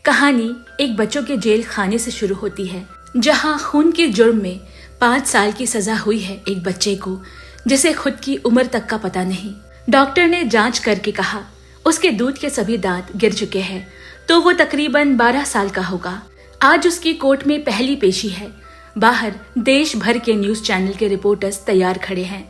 कहानी एक बच्चों के जेल खाने से शुरू होती है, जहां खून के जुर्म में 5 साल की सजा हुई है एक बच्चे को, जिसे खुद की उम्र तक का पता नहीं। डॉक्टर ने जांच करके कहा उसके दूध के सभी दांत गिर चुके हैं, तो वो तकरीबन 12 साल का होगा। आज उसकी कोर्ट में पहली पेशी है। बाहर देश भर के न्यूज चैनल के रिपोर्टर्स तैयार खड़े हैं।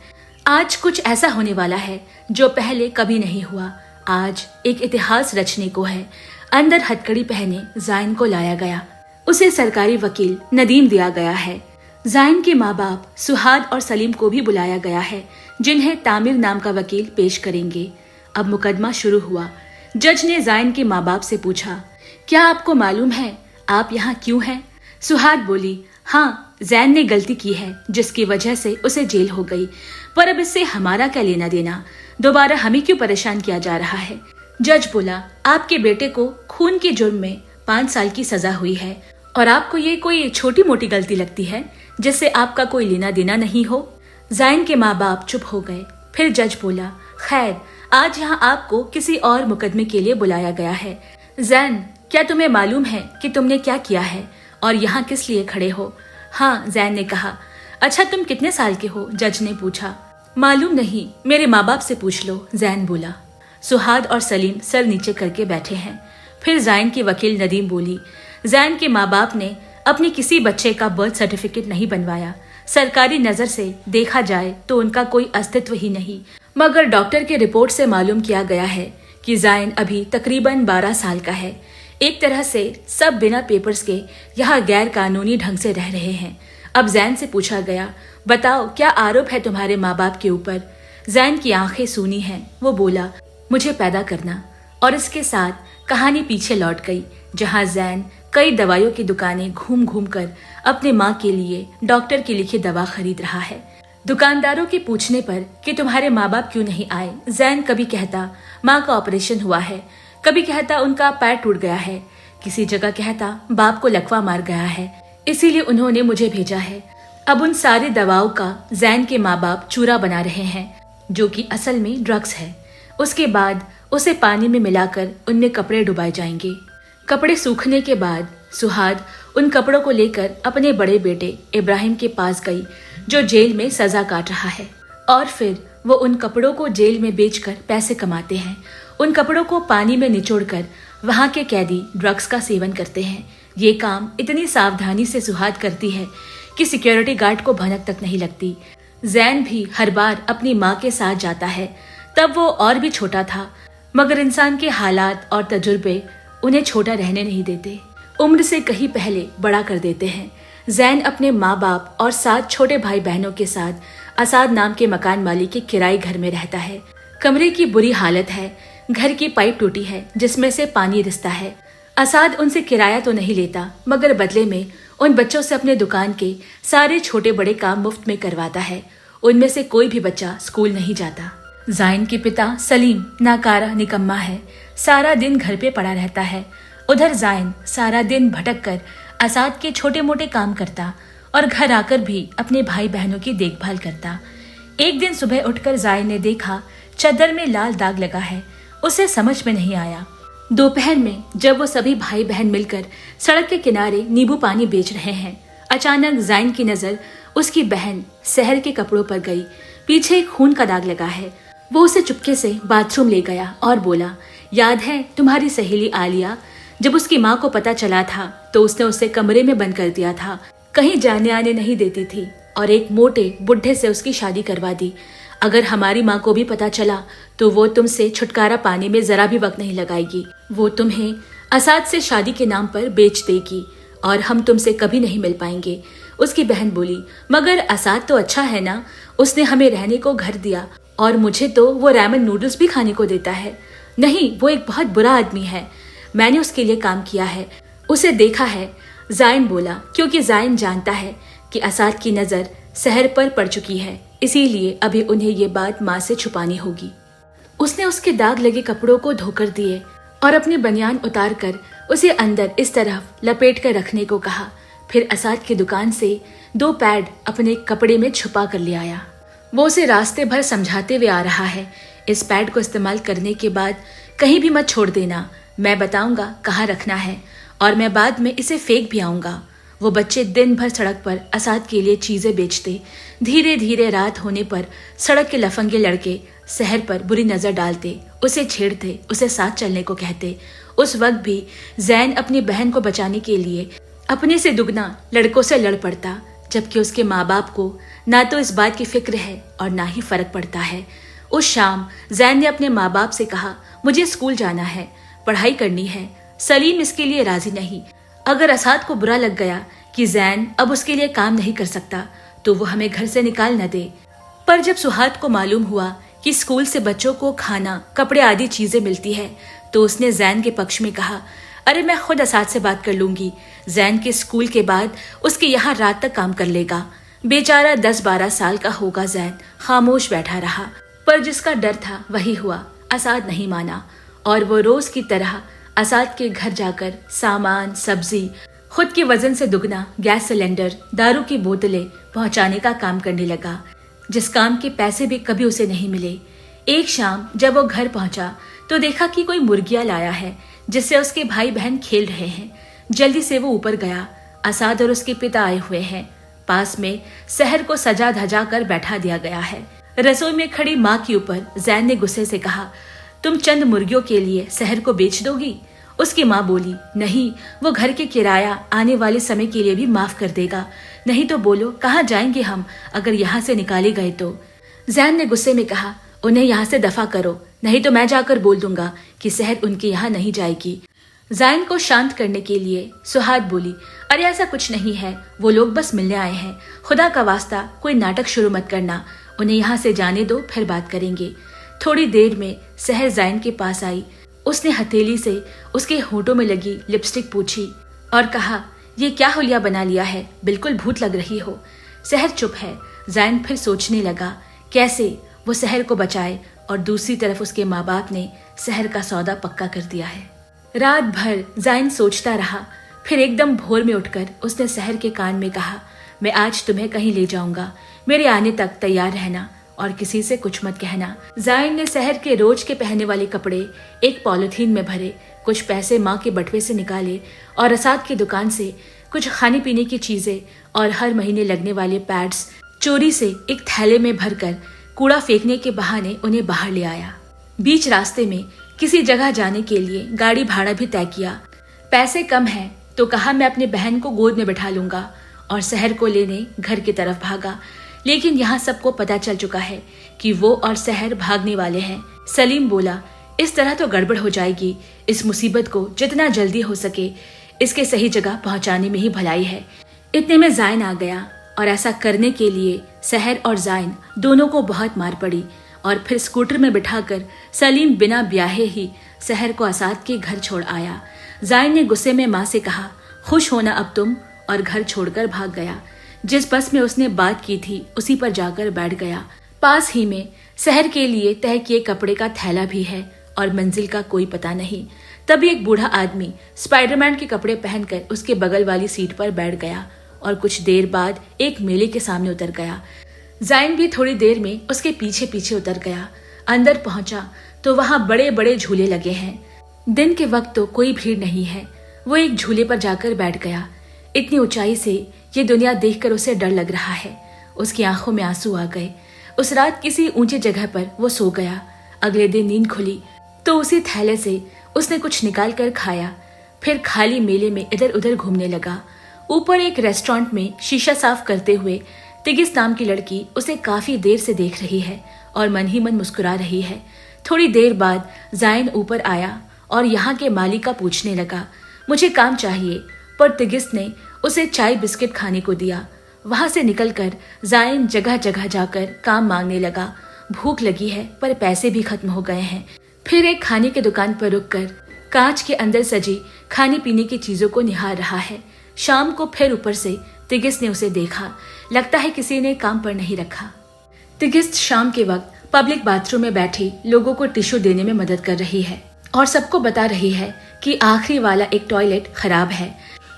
आज कुछ ऐसा होने वाला है जो पहले कभी नहीं हुआ। आज एक इतिहास रचने को है। अंदर हथकड़ी पहने जायन को लाया गया। उसे सरकारी वकील नदीम दिया गया है। जायन के माँ बाप सुहाद और सलीम को भी बुलाया गया है, जिन्हें तामिर नाम का वकील पेश करेंगे। अब मुकदमा शुरू हुआ। जज ने जायन के माँ बाप से पूछा, क्या आपको मालूम है आप यहाँ क्यों हैं? सुहाद बोली, हाँ, जैन ने गलती की है जिसकी वजह से उसे जेल हो गई, पर अब इससे हमारा क्या लेना देना? दोबारा हमें क्यों परेशान किया जा रहा है? जज बोला, आपके बेटे को खून के जुर्म में 5 साल की सजा हुई है और आपको ये कोई छोटी मोटी गलती लगती है जिससे आपका कोई लेना देना नहीं हो? जायन के माँ बाप चुप हो गए। फिर जज बोला, खैर, आज यहाँ आपको किसी और मुकदमे के लिए बुलाया गया है। जैन, क्या तुम्हें मालूम है कि तुमने क्या किया है और यहाँ किस लिए खड़े हो? हाँ, जैन ने कहा। अच्छा, तुम कितने साल के हो? जज ने पूछा। मालूम नहीं, मेरे माँ बाप से पूछ लो, जैन बोला। सुहाद और सलीम सर नीचे करके बैठे हैं। फिर जैन की वकील नदीम बोली, जैन के माँ बाप ने अपने किसी बच्चे का बर्थ सर्टिफिकेट नहीं बनवाया। सरकारी नजर से देखा जाए तो उनका कोई अस्तित्व ही नहीं, मगर डॉक्टर के रिपोर्ट से मालूम किया गया है कि जैन अभी तकरीबन 12 साल का है। एक तरह से सब बिना पेपर्स के यहाँ गैर कानूनी ढंग से रह रहे हैं। अब जैन से पूछा गया, बताओ क्या आरोप है तुम्हारे माँ बाप के ऊपर? जैन की आंखें सूनी हैं। वो बोला, मुझे पैदा करना। और इसके साथ कहानी पीछे लौट गई, जहाँ जैन कई दवाइयों की दुकानें घूम घूम कर अपने माँ के लिए डॉक्टर की लिखी दवा खरीद रहा है। दुकानदारों के पूछने पर कि तुम्हारे माँ बाप क्यों नहीं आए, जैन कभी कहता माँ का ऑपरेशन हुआ है, कभी कहता उनका पैर टूट गया है, किसी जगह कहता बाप को लकवा मार गया है, इसीलिए उन्होंने मुझे भेजा है। अब उन सारी दवाओं का जैन के माँ बाप चूरा बना रहे हैं, जो कि असल में ड्रग्स है। उसके बाद उसे पानी में मिलाकर उनमें कपड़े डुबाए जाएंगे। कपड़े सूखने के बाद सुहाद उन कपड़ों को लेकर अपने बड़े बेटे इब्राहिम के पास गई, जो जेल में सजा काट रहा है, और फिर वो उन कपड़ों को जेल में बेचकर पैसे कमाते हैं। उन कपड़ों को पानी में निचोड़कर वहाँ के कैदी ड्रग्स का सेवन करते हैं। ये काम इतनी सावधानी से सुहाद करती है कि सिक्योरिटी गार्ड को भनक तक नहीं लगती। जैन भी हर बार अपनी माँ के साथ जाता है। तब वो और भी छोटा था, मगर इंसान के हालात और तजुर्बे उन्हें छोटा रहने नहीं देते, उम्र से कहीं पहले बड़ा कर देते हैं। जैन अपने माँ बाप और 7 छोटे भाई बहनों के साथ असाद नाम के मकान मालिक के किराए घर में रहता है। कमरे की बुरी हालत है। घर की पाइप टूटी है जिसमें से पानी रिसता है। असाद उनसे किराया तो नहीं लेता, मगर बदले में उन बच्चों से अपने दुकान के सारे छोटे बड़े काम मुफ्त में करवाता है। उनमें से कोई भी बच्चा स्कूल नहीं जाता। जायन के पिता सलीम नाकारा निकम्मा है, सारा दिन घर पे पड़ा रहता है। उधर जायन सारा दिन भटक कर असाद के छोटे मोटे काम करता और घर आकर भी अपने भाई बहनों की देखभाल करता। एक दिन सुबह उठकर जायन ने देखा चादर में लाल दाग लगा है। उसे समझ में नहीं आया। दोपहर में जब वो सभी भाई बहन मिलकर सड़क के किनारे नींबू पानी बेच रहे हैं, अचानक जायन की नजर उसकी बहन सहर के कपड़ों पर गई। पीछे एक खून का दाग लगा है। वो उसे चुपके से बाथरूम ले गया और बोला, याद है तुम्हारी सहेली आलिया? जब उसकी माँ को पता चला था तो उसने उसे कमरे में बंद कर दिया था, कहीं जाने आने नहीं देती थी और एक मोटे बुढ़े से उसकी शादी करवा दी। अगर हमारी माँ को भी पता चला तो वो तुमसे छुटकारा पाने में जरा भी वक्त नहीं लगाएगी। वो तुम्हें असाद से शादी के नाम पर बेच देगी और हम तुमसे कभी नहीं मिल पाएंगे। उसकी बहन बोली, मगर असाद तो अच्छा है ना, उसने हमें रहने को घर दिया और मुझे तो वो रैमन नूडल्स भी खाने को देता है। नहीं, वो एक बहुत बुरा आदमी है। मैंने उसके लिए काम किया है, उसे देखा है। जायन बोला, क्योंकि जायन जानता है कि असाद की नजर सहर पर पड़ चुकी है, इसीलिए अभी उन्हें ये बात माँ से छुपानी होगी। उसने उसके दाग लगे कपड़ों को धोकर दिए और अपनी बनियान उतार कर उसे अंदर इस तरफ लपेट कर रखने को कहा। फिर असाद की दुकान से 2 पैड अपने कपड़े में छुपा कर ले आया। वो उसे रास्ते भर समझाते हुए आ रहा है, इस पैड को इस्तेमाल करने के बाद कहीं भी मत छोड़ देना, मैं बताऊंगा कहाँ रखना है और मैं बाद में इसे फेंक भी आऊंगा। वो बच्चे दिन भर सड़क पर असाद के लिए चीजें बेचते। धीरे धीरे रात होने पर सड़क के लफंगे लड़के सहर पर बुरी नजर डालते, उसे छेड़ते, उसे साथ चलने को कहते। उस वक्त भी जैन अपनी बहन को बचाने के लिए अपने से दुगना लड़कों से लड़ पड़ता, जबकि उसके माँ बाप को ना तो इस बात की फिक्र है और ना ही फर्क पड़ता है। उस शाम जैन ने अपने माँ बाप से कहा, मुझे स्कूल जाना है, पढ़ाई करनी है। सलीम इसके लिए राजी नहीं। अगर असाद को बुरा लग गया कि जैन अब उसके लिए काम नहीं कर सकता तो वो हमें घर से निकाल न दे। पर जब सुहाद को मालूम हुआ कि स्कूल से बच्चों को खाना, कपड़े आदि चीजें मिलती है तो उसने जैन के पक्ष में कहा, अरे मैं खुद असाद से बात कर लूंगी। जैन के स्कूल के बाद उसके यहाँ रात तक काम कर लेगा। बेचारा 10-12 साल का होगा। जैन खामोश बैठा रहा, पर जिसका डर था वही हुआ। असाद नहीं माना और वो रोज की तरह असाद के घर जाकर सामान, सब्जी, खुद के वजन से दुगना गैस सिलेंडर, दारू की बोतलें पहुंचाने का काम करने लगा, जिस काम के पैसे भी कभी उसे नहीं मिले। एक शाम जब वो घर पहुंचा तो देखा कि कोई मुर्गियां लाया है जिससे उसके भाई बहन खेल रहे हैं। जल्दी से वो ऊपर गया। असाद और उसके पिता आए हुए हैं। पास में सहर को सजा धजा कर बैठा दिया गया है। रसोई में खड़ी माँ के ऊपर जैन ने गुस्से से कहा, तुम चंद मुर्गियों के लिए सहर को बेच दोगी? उसकी माँ बोली, नहीं, वो घर के किराया आने वाले समय के लिए भी माफ कर देगा। नहीं तो बोलो कहाँ जाएंगे हम अगर यहाँ से निकाले गए तो। जैन ने गुस्से में कहा, उन्हें यहाँ से दफा करो, नहीं तो मैं जाकर बोल दूंगा कि सहर उनके यहाँ नहीं जाएगी। जैन को शांत करने के लिए सुहाद बोली, अरे ऐसा कुछ नहीं है, वो लोग बस मिलने आए हैं। खुदा का वास्ता कोई नाटक शुरू मत करना, उन्हें यहाँ से जाने दो, फिर बात करेंगे। थोड़ी देर में सहर जैन के पास आई। उसने हथेली से उसके होठों में लगी लिपस्टिक पूछी और कहा, ये क्या हुलिया बना लिया है, बिल्कुल भूत लग रही हो। सहर चुप है। जैन फिर सोचने लगा कैसे वो सहर को बचाए, और दूसरी तरफ उसके माँ बाप ने सहर का सौदा पक्का कर दिया है। रात भर जैन सोचता रहा। फिर एकदम भोर में उठकर उसने सहर के कान में कहा, मैं आज तुम्हें कहीं ले जाऊंगा, मेरे आने तक तैयार रहना और किसी से कुछ मत कहना। जैन ने सहर के रोज के पहनने वाले कपड़े एक पॉलिथीन में भरे, कुछ पैसे माँ के बटुए से निकाले और असाद की दुकान से कुछ खाने पीने की चीजें और हर महीने लगने वाले पैड्स चोरी से एक थैले में भरकर कूड़ा फेंकने के बहाने उन्हें बाहर ले आया। बीच रास्ते में किसी जगह जाने के लिए गाड़ी भाड़ा भी तय किया। पैसे कम हैं तो कहा, मैं अपनी बहन को गोद में बैठा लूंगा, और सहर को लेने घर की तरफ भागा। लेकिन यहाँ सबको पता चल चुका है कि वो और सहर भागने वाले हैं। सलीम बोला, इस तरह तो गड़बड़ हो जाएगी, इस मुसीबत को जितना जल्दी हो सके इसके सही जगह पहुंचाने में ही भलाई है। इतने में जैन आ गया और ऐसा करने के लिए सहर और जैन दोनों को बहुत मार पड़ी, और फिर स्कूटर में बिठाकर सलीम बिना ब्याहे ही सहर को असाद के घर छोड़ आया। जैन ने गुस्से में माँ से कहा, खुश होना अब तुम, और घर छोड़कर भाग गया। जिस बस में उसने बात की थी उसी पर जाकर बैठ गया। पास ही में सहर के लिए तय किए कपड़े का थैला भी है और मंजिल का कोई पता नहीं। तभी एक बूढ़ा आदमी स्पाइडरमैन के कपड़े पहनकर उसके बगल वाली सीट पर बैठ गया और कुछ देर बाद एक मेले के सामने उतर गया। जैन भी थोड़ी देर में उसके पीछे पीछे उतर गया। अंदर पहुंचा तो वहां बड़े बड़े झूले लगे हैं। दिन के वक्त तो कोई भीड़ नहीं है। वो एक झूले पर जाकर बैठ गया। इतनी ऊंचाई से ये दुनिया देखकर उसे डर लग रहा है। उसकी आंखों में आंसू आ गए। उस रात किसी ऊंची जगह पर वो सो गया। अगले दिन नींद खुली तो उसी थैले से उसने कुछ निकाल कर खाया। फिर खाली मेले में इधर उधर घूमने लगा। ऊपर एक रेस्टोरेंट में शीशा साफ करते हुए तिगिस नाम की लड़की उसे काफी देर से देख रही है और मन ही मन मुस्कुरा रही है। थोड़ी देर बाद जैन ऊपर आया और यहाँ के मालिक का पूछने लगा, मुझे काम चाहिए, पर तिगिस ने उसे चाय बिस्किट खाने को दिया। वहां से निकलकर जैन जगह जगह जाकर काम मांगने लगा। भूख लगी है पर पैसे भी खत्म हो गए हैं। फिर एक खाने की दुकान पर रुककर कांच के अंदर सजी खाने पीने की चीजों को निहार रहा है। शाम को फिर ऊपर से तिगिस ने उसे देखा। लगता है किसी ने काम पर नहीं रखा। तिगिस शाम के वक्त पब्लिक बाथरूम में बैठी लोगों को टिश्यू देने में मदद कर रही है और सबको बता रही है कि आखिरी वाला एक टॉयलेट खराब है,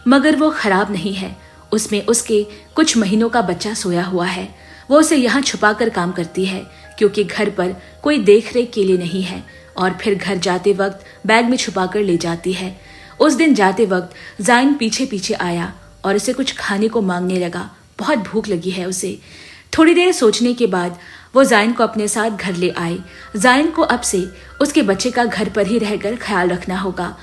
मगर वो खराब नहीं है, उसमें उसके कुछ महीनों का बच्चा सोया हुआ है। वो उसे यहाँ छुपा कर काम करती है क्योंकि घर पर कोई देख रेख के लिए नहीं है, और फिर घर जाते वक्त बैग में छुपा कर ले जाती है। उस दिन जाते वक्त जाइन पीछे पीछे आया और उसे कुछ खाने को मांगने लगा। बहुत भूख लगी है उसे। थोड़ी देर सोचने के बाद वो जाइन को अपने साथ घर ले आए। जाइन को अब से उसके बच्चे का घर पर ही रहकर ख्याल रखना होगा।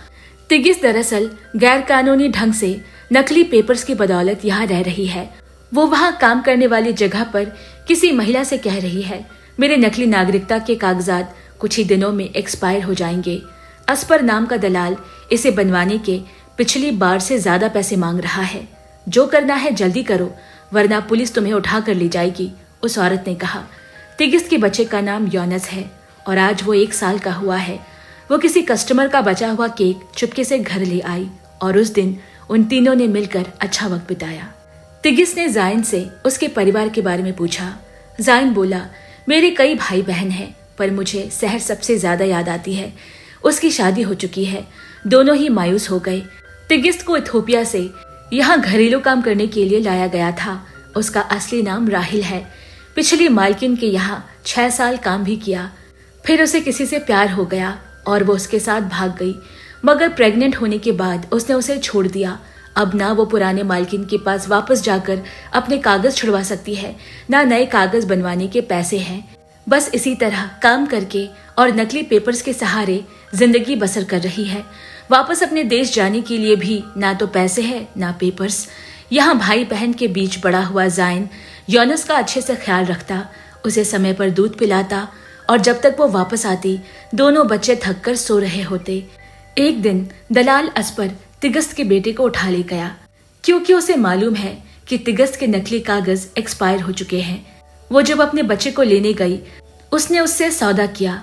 तिगिस दरअसल गैर कानूनी ढंग से नकली पेपर्स की बदौलत यहाँ रह रही है। वो वहाँ काम करने वाली जगह पर किसी महिला से कह रही है, मेरे नकली नागरिकता के कागजात कुछ ही दिनों में एक्सपायर हो जाएंगे। असपर नाम का दलाल इसे बनवाने के पिछली बार से ज्यादा पैसे मांग रहा है। जो करना है जल्दी करो, वरना पुलिस तुम्हें उठा कर ले जाएगी, उस औरत ने कहा। तिगिस के बच्चे का नाम योनस है और आज वो 1 साल का हुआ है। वो किसी कस्टमर का बचा हुआ केक चुपके से घर ले आई और उस दिन उन तीनों ने मिलकर अच्छा वक्त बिताया। तिगिस ने जाइन से उसके परिवार के बारे में पूछा। जाइन बोला, मेरे कई भाई बहन हैं, पर मुझे शहर सबसे ज्यादा याद आती है। उसकी शादी हो चुकी है। दोनों ही मायूस हो गए। तिगिस को इथोपिया से यहाँ घरेलू काम करने के लिए लाया गया था। उसका असली नाम राहिल है। पिछली मालकिन के यहाँ 6 साल काम भी किया। फिर उसे किसी से प्यार हो गया और वो उसके साथ भाग गई, मगर प्रेग्नेंट होने के बाद उसने उसे छोड़ दिया। अब ना वो पुराने मालकिन के पास वापस जाकर अपने कागज छुड़वा सकती है, ना नए कागज बनवाने के पैसे हैं। बस इसी तरह काम करके और नकली पेपर्स के सहारे जिंदगी बसर कर रही है। वापस अपने देश जाने के लिए भी ना तो पैसे है ना पेपर्स। यहाँ भाई बहन के बीच बड़ा हुआ जाइन योनस का अच्छे से ख्याल रखता, उसे समय पर दूध पिलाता और जब तक वो वापस आती दोनों बच्चे थक कर सो रहे होते। एक दिन दलाल असपर तिगस्त के बेटे को उठा ले गया, क्योंकि उसे मालूम है कि तिगस्त के नकली कागज एक्सपायर हो चुके हैं। वो जब अपने बच्चे को लेने गई, उसने उससे सौदा किया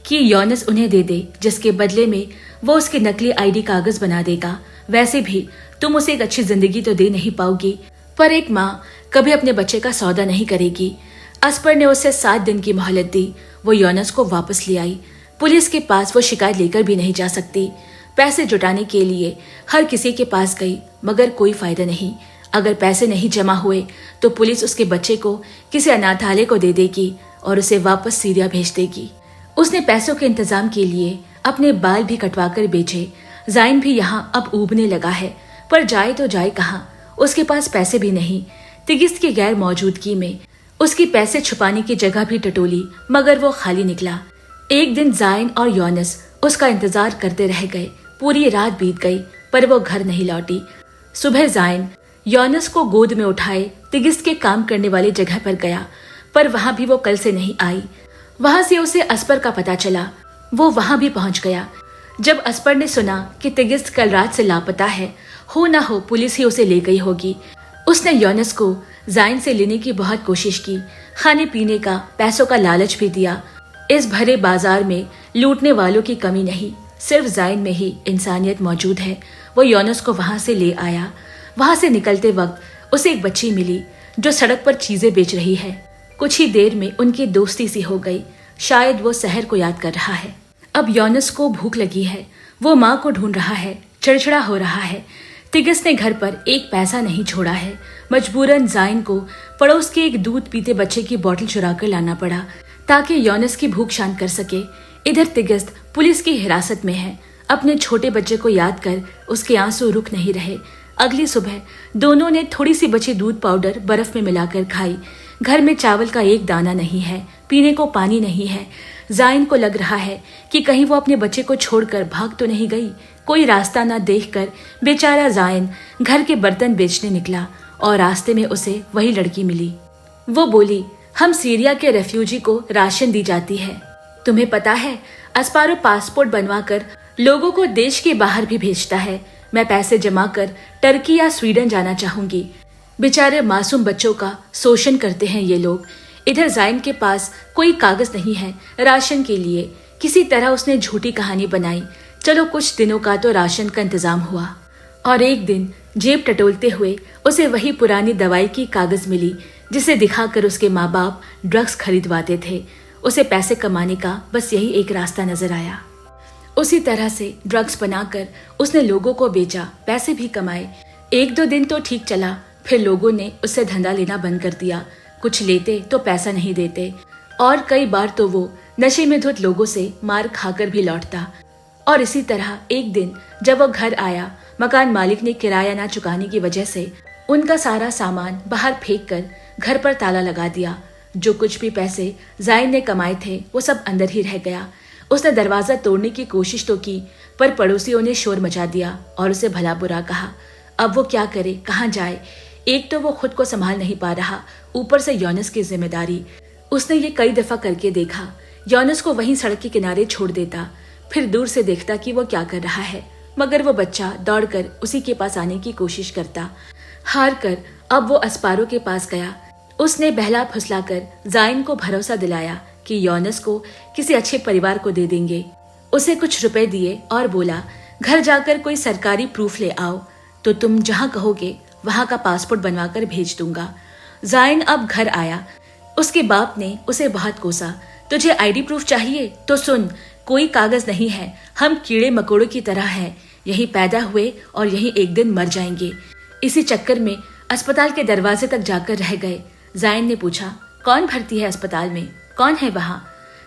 कि योनस उन्हें दे दे, जिसके बदले में वो उसके नकली आईडी कागज बना देगा। वैसे भी तुम उसे एक अच्छी जिंदगी तो दे नहीं पाओगी, पर एक माँ कभी अपने बच्चे का सौदा नहीं करेगी। असपर ने उसे 7 दिन की मोहलत दी। वो योनस को वापस ले आई। पुलिस के पास वो शिकायत लेकर भी नहीं जा सकती। पैसे जुटाने के लिए हर किसी के पास गई, मगर कोई फायदा नहीं। अगर पैसे नहीं जमा हुए तो पुलिस उसके बच्चे को किसी अनाथालय को दे देगी और उसे वापस सीरिया भेज देगी। उसने पैसों के इंतजाम के लिए अपने बाल भी कटवा कर बेचे। जाइन भी यहाँ अब ऊबने लगा है, पर जाए तो जाए कहाँ, उसके पास पैसे भी नहीं। तिगिस की गैर मौजूदगी में उसकी पैसे छुपाने की जगह भी टटोली, मगर वो खाली निकला। एक दिन जाइन और योनस उसका इंतजार करते रह गए। पूरी रात बीत गई, पर वो घर नहीं लौटी। सुबह जाइन योनस को गोद में उठाए तिगिस के काम करने वाली जगह पर गया, पर वहां भी वो कल से नहीं आई। वहां से उसे असपर का पता चला। वो वहां भी पहुंच गया। जब असपर ने सुना कि तिगिस कल रात से लापता है, हो ना हो पुलिस ही उसे ले गई होगी, उसने योनस को जाइन से लेने की बहुत कोशिश की। खाने पीने का, पैसों का लालच भी दिया। इस भरे बाजार में लूटने वालों की कमी नहीं, सिर्फ जाइन में ही इंसानियत मौजूद है। वो योनस को वहां से ले आया। वहां से निकलते वक्त उसे एक बच्ची मिली जो सड़क पर चीजें बेच रही है। कुछ ही देर में उनकी दोस्ती सी हो गई। शायद वो शहर को याद कर रहा है। अब योनस को भूख लगी है। वो माँ को ढूंढ रहा है, चिड़चिड़ा हो रहा है। तिगिस ने घर पर एक पैसा नहीं छोड़ा है। मजबूरन जाइन को पड़ोस के एक दूध पीते बच्चे की बोतल चुरा कर लाना पड़ा, ताकि योनस की भूख शांत कर सके। इधर तिगिस पुलिस की हिरासत में है। अपने छोटे बच्चे को याद कर उसके आंसू रुक नहीं रहे। अगली सुबह दोनों ने थोड़ी सी बची दूध पाउडर बर्फ में मिलाकर खाई। घर में चावल का एक दाना नहीं है, पीने को पानी नहीं है। जाइन को लग रहा है कि कहीं वो अपने बच्चे को छोड़कर भाग तो नहीं गई। कोई रास्ता न देखकर बेचारा जाइन घर के बर्तन बेचने निकला और रास्ते में उसे वही लड़की मिली। वो बोली, हम सीरिया के रेफ्यूजी को राशन दी जाती है। तुम्हें पता है, अस्पारो पासपोर्ट बनवाकर लोगों को देश के बाहर भी भेजता है। मैं पैसे जमा कर टर्की या स्वीडन जाना चाहूंगी। बेचारे मासूम बच्चों का शोषण करते हैं ये लोग। इधर जाइन के पास कोई कागज नहीं है राशन के लिए। किसी तरह उसने झूठी कहानी बनाई। चलो कुछ दिनों का तो राशन का इंतजाम हुआ। और एक दिन जेब टटोलते हुए उसे वही पुरानी दवाई की कागज मिली, जिसे दिखाकर उसके माँ बाप ड्रग्स खरीदवाते थे। उसे पैसे कमाने का बस यही एक रास्ता नजर आया। उसी तरह से ड्रग्स बनाकर उसने लोगों को बेचा, पैसे भी कमाए। 1-2 दिन तो ठीक चला, फिर लोगों ने उससे धंधा लेना बंद कर दिया। कुछ लेते तो पैसा नहीं देते, और कई बार तो वो नशे में धुत लोगों से मार खाकर भी लौटता। और इसी तरह एक दिन जब वो घर आया, मकान मालिक ने किराया ना चुकाने की वजह से उनका सारा सामान बाहर फेंक कर घर पर ताला लगा दिया। जो कुछ भी पैसे जाइन ने कमाए थे वो सब अंदर ही रह गया। उसने दरवाजा तोड़ने की कोशिश तो की, पर पड़ोसियों ने शोर मचा दिया और उसे भला बुरा कहा। अब वो क्या करे, कहाँ जाए? एक तो वो खुद को संभाल नहीं पा रहा, ऊपर से योनस की जिम्मेदारी। उसने ये कई दफा करके देखा। योनस को वहीं सड़क के किनारे छोड़ देता, फिर दूर से देखता कि वो क्या कर रहा है, मगर वो बच्चा दौड़कर उसी के पास आने की कोशिश करता। हार कर अब वो अस्पारो के पास गया। उसने बहला फुसलाकर जाइन को भरोसा दिलाया कि योनस को किसी अच्छे परिवार को दे देंगे। उसे कुछ रुपए दिए और बोला, घर जाकर कोई सरकारी प्रूफ ले आओ, तो तुम जहाँ कहोगे वहां का पासपोर्ट बनवाकर भेज दूंगा। जाइन अब घर आया। उसके बाप ने उसे बहुत कोसा। तुझे आईडी प्रूफ चाहिए तो सुन, कोई कागज नहीं है, हम कीड़े मकोड़ों की तरह हैं, यहीं पैदा हुए और यहीं एक दिन मर जाएंगे। इसी चक्कर में अस्पताल के दरवाजे तक जाकर रह गए। जाइन ने पूछा, कौन भर्ती है अस्पताल में, कौन है वहां?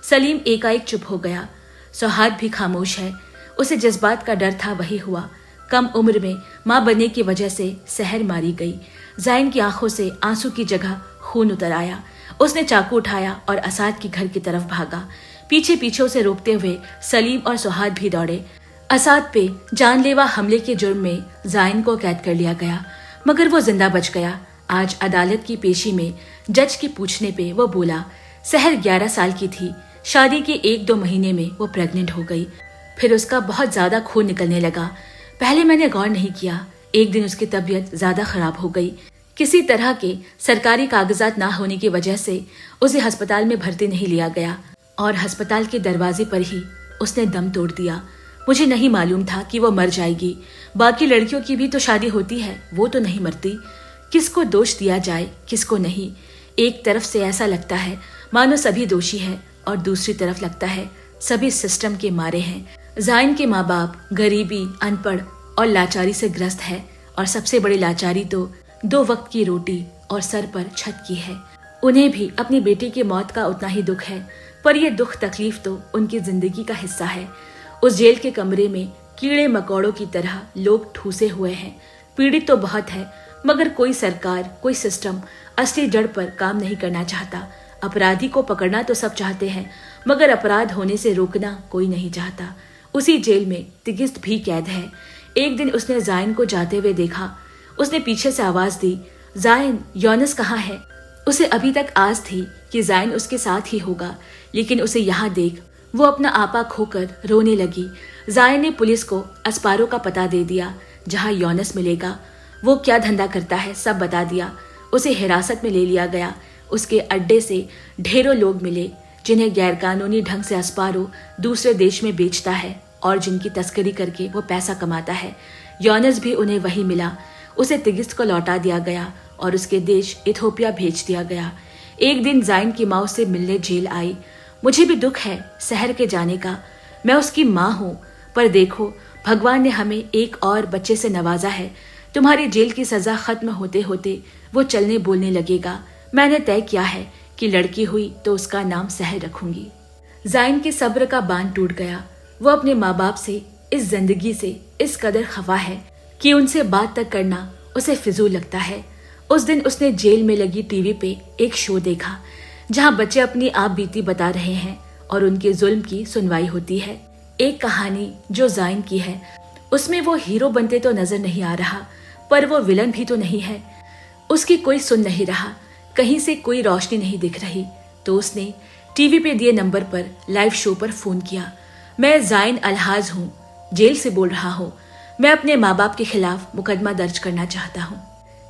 सलीम एकाएक चुप हो गया। सौहार्द भी खामोश है। उसे जिस बात का डर था वही हुआ। कम उम्र में मां बनने की वजह से सहर मारी गई। जाइन की आंखों से आंसू की जगह खून उतर आया। उसने चाकू उठाया और असाद के घर की तरफ भागा। पीछे पीछे उसे रोकते हुए सलीम और सौहार्द भी दौड़े। असाद पे जानलेवा हमले के जुर्म में जाइन को कैद कर लिया गया, मगर वो जिंदा बच गया। आज अदालत की पेशी में जज के पूछने पे वो बोला, सहर 11 साल की थी, शादी के 1-2 महीने में वो प्रेग्नेंट हो गई। फिर उसका बहुत ज्यादा खून निकलने लगा। पहले मैंने गौर नहीं किया। एक दिन उसकी तबीयत ज्यादा खराब हो गई। किसी तरह के सरकारी कागजात ना होने की वजह से उसे अस्पताल में भर्ती नहीं लिया गया और अस्पताल के दरवाजे पर ही उसने दम तोड़ दिया। मुझे नहीं मालूम था कि वो मर जाएगी। बाकी लड़कियों की भी तो शादी होती है, वो तो नहीं मरती। किसको दोष दिया जाए, किसको नहीं? एक तरफ से ऐसा लगता है मानो सभी दोषी है और दूसरी तरफ लगता है सभी सिस्टम के मारे हैं। जाइन के माँ बाप गरीबी, अनपढ़ और लाचारी से ग्रस्त है, और सबसे बड़ी लाचारी तो 2 वक्त की रोटी और सर पर छत की है। उन्हें भी अपनी बेटी की मौत का उतना ही दुख है, पर यह दुख तकलीफ तो उनकी जिंदगी का हिस्सा है। उस जेल के कमरे में कीड़े मकोड़ों की तरह लोग ठूसे हुए हैं। पीड़ित तो बहुत है, मगर कोई सरकार, कोई सिस्टम असली जड़ पर काम नहीं करना चाहता। अपराधी को पकड़ना तो सब चाहते हैं, मगर अपराध होने से रोकना कोई नहीं चाहता। उसी जेल में तिगिस्त भी कैद है। एक दिन उसने जाइन को जाते हुए देखा। उसने पीछे से आवाज दी, जाइन, योनस कहाँ है? उसे अभी तक आस थी कि जाइन उसके साथ ही होगा, लेकिन उसे यहाँ देख वो अपना आपा खोकर रोने लगी। जाइन ने पुलिस को अस्पारो का पता दे दिया, जहाँ योनस मिलेगा। वो क्या धंधा करता है सब बता दिया। उसे हिरासत में ले लिया गया। उसके अड्डे से ढेरों लोग मिले, जिन्हें गैरकानूनी ढंग से अस्पारो दूसरे देश में बेचता है और जिनकी तस्करी करके वो पैसा कमाता है। योनस भी उन्हें वही मिला। उसे तिगिस्त को लौटा दिया गया और उसके देश इथोपिया भेज दिया गया। एक दिन जाइन की माँ उससे मिलने जेल आई। मुझे भी दुख है शहर के जाने का, मैं उसकी माँ हूँ, पर देखो भगवान ने हमें एक और बच्चे से नवाजा है। तुम्हारी जेल की सजा खत्म होते होते वो चलने बोलने लगेगा। मैंने तय किया है कि लड़की हुई तो उसका नाम सहर रखूंगी। जाइन के सब्र का बांध टूट गया। वो अपने माँ बाप से, इस जिंदगी से इस कदर खफा है कि उनसे बात तक करना उसे फिजूल लगता है। उस दिन उसने जेल में लगी टीवी पे एक शो देखा, जहाँ बच्चे अपनी आप बीती बता रहे हैं और उनके जुल्म की सुनवाई होती है। एक कहानी जो जाइन की है, उसमें वो हीरो बनते तो नजर नहीं आ रहा, पर वो विलन भी तो नहीं है। उसकी कोई सुन नहीं रहा, कहीं से कोई रोशनी नहीं दिख रही। तो उसने टीवी पे दिए नंबर पर लाइव शो पर फोन किया। मैं जाइन अलहाज हूँ, जेल से बोल रहा हूँ। मैं अपने माँ बाप के खिलाफ मुकदमा दर्ज करना चाहता हूँ।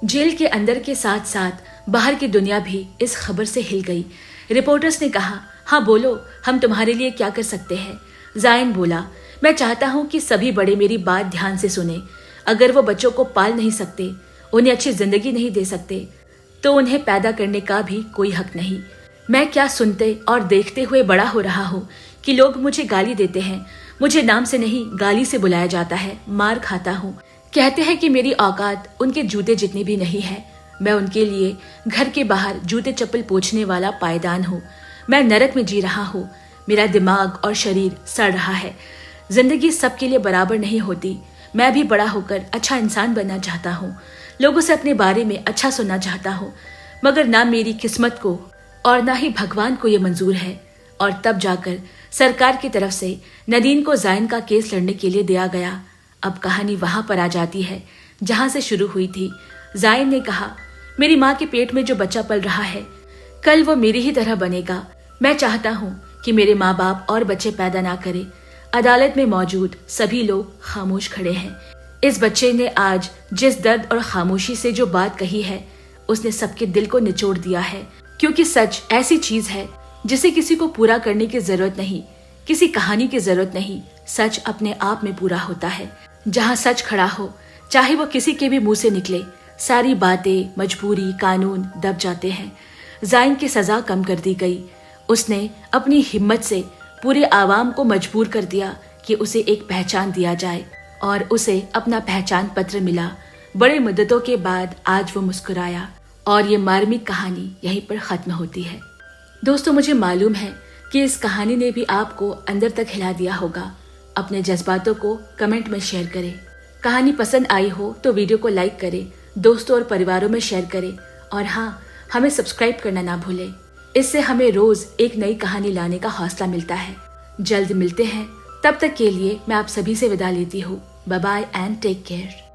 जेल के अंदर के साथ साथ बाहर की दुनिया भी इस खबर से हिल गई। रिपोर्टर्स ने कहा, हाँ बोलो, हम तुम्हारे लिए क्या कर सकते हैं? जाइन बोला, मैं चाहता हूँ कि सभी बड़े मेरी बात ध्यान से सुने। अगर वो बच्चों को पाल नहीं सकते, उन्हें अच्छी जिंदगी नहीं दे सकते, तो उन्हें पैदा करने का भी कोई हक नहीं। मैं क्या सुनते और देखते हुए बड़ा हो रहा हूँ कि लोग मुझे गाली देते हैं। मुझे नाम से नहीं गाली से बुलाया जाता है, मार खाता हूँ। कहते हैं कि मेरी औकात उनके जूते जितनी भी नहीं है। मैं उनके लिए घर के बाहर जूते चप्पल पोंछने वाला पायदान हूँ। मैं नरक में जी रहा हूँ। मेरा दिमाग और शरीर सड़ रहा है। जिंदगी सबके लिए बराबर नहीं होती। मैं भी बड़ा होकर अच्छा इंसान बनना चाहता हूँ, लोगों से अपने बारे में अच्छा सुनना चाहता हूँ, मगर ना मेरी किस्मत को और ना ही भगवान को ये मंजूर है। और तब जाकर सरकार की तरफ से नदीन को जायन का केस लड़ने के लिए दिया गया। अब कहानी वहां पर आ जाती है जहां से शुरू हुई थी। जायन ने कहा, मेरी माँ के पेट में जो बच्चा पल रहा है, कल वो मेरी ही तरह बनेगा। मैं चाहता हूँ कि मेरे माँ बाप और बच्चे पैदा ना करें। अदालत में मौजूद सभी लोग खामोश खड़े हैं। इस बच्चे ने आज जिस दर्द और खामोशी से जो बात कही है, उसने सबके दिल को निचोड़ दिया है। क्योंकि सच ऐसी चीज है जिसे किसी को पूरा करने की जरूरत नहीं, किसी कहानी की जरूरत नहीं। सच अपने आप में पूरा होता है। जहाँ सच खड़ा हो, चाहे वो किसी के भी मुंह से निकले, सारी बातें, मजबूरी, कानून दब जाते हैं। जायन की सजा कम कर दी गई। उसने अपनी हिम्मत से पूरे आवाम को मजबूर कर दिया कि उसे एक पहचान दिया जाए, और उसे अपना पहचान पत्र मिला। बड़े मुद्दतों के बाद आज वो मुस्कुराया, और ये मार्मिक कहानी यहीं पर खत्म होती है। दोस्तों, मुझे मालूम है कि इस कहानी ने भी आपको अंदर तक हिला दिया होगा। अपने जज्बातों को कमेंट में शेयर करें। कहानी पसंद आई हो तो वीडियो को लाइक करें, दोस्तों और परिवारों में शेयर करें, और हाँ, हमें सब्सक्राइब करना ना भूलें। इससे हमें रोज एक नई कहानी लाने का हौसला मिलता है। जल्द मिलते हैं, तब तक के लिए मैं आप सभी से विदा लेती हूँ। Bye bye and take care.